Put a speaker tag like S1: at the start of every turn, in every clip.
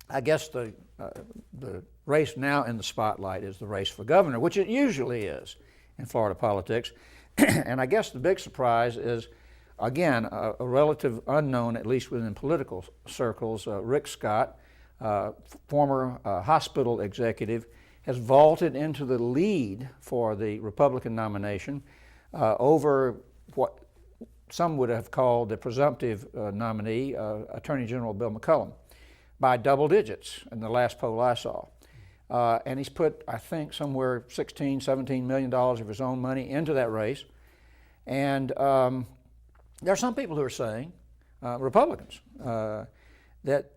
S1: I guess the race now in the spotlight is the race for governor, which it usually is in Florida politics. And I guess the big surprise is, again, a relative unknown, at least within political circles. Rick Scott, former hospital executive, has vaulted into the lead for the Republican nomination over what some would have called the presumptive nominee, Attorney General Bill McCollum, by double digits in the last poll I saw. And he's put, I think, somewhere $16, $17 million of his own money into that race. And there are some people who are saying, Republicans, that,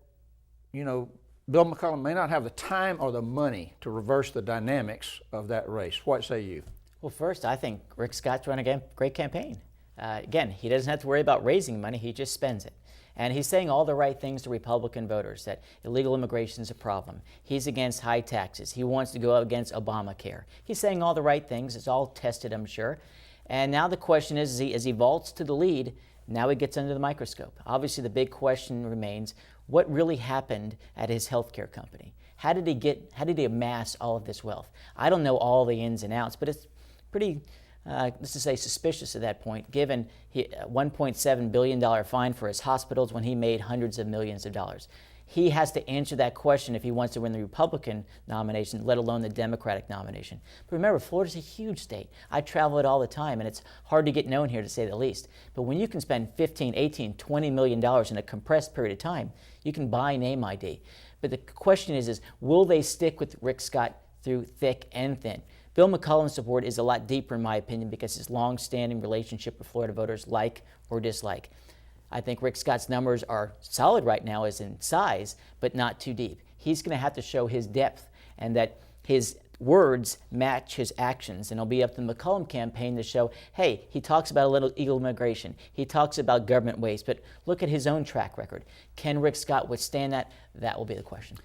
S1: you know, Bill McCollum may not have the time or the money to reverse the dynamics of that race. What say you?
S2: Well, first, I think Rick Scott's run a great campaign. Again, he doesn't have to worry about raising money, he just spends it. And he's saying all the right things to Republican voters, that illegal immigration is a problem. He's against high taxes. He wants to go against Obamacare. He's saying all the right things. It's all tested, I'm sure. And now the question is, as he vaults to the lead, now he gets under the microscope. Obviously, the big question remains, what really happened at his healthcare company? How did he amass all of this wealth? I don't know all the ins and outs, but it's pretty, let's just say, suspicious at that point, given a $1.7 billion fine for his hospitals when he made hundreds of millions of dollars. He has to answer that question if he wants to win the Republican nomination, let alone the Democratic nomination. But remember, Florida's a huge state. I travel it all the time, and it's hard to get known here, to say the least. But when you can spend $15, $18, $20 million in a compressed period of time, you can buy name ID. But the question is will they stick with Rick Scott through thick and thin? Bill McCollum's support is a lot deeper, in my opinion, because his long-standing relationship with Florida voters like or dislike. I think Rick Scott's numbers are solid right now as in size, but not too deep. He's going to have to show his depth and that his words match his actions. And it'll be up to the McCollum campaign to show, hey, he talks about illegal immigration. He talks about government waste, but look at his own track record. Can Rick Scott withstand that? That will be the question.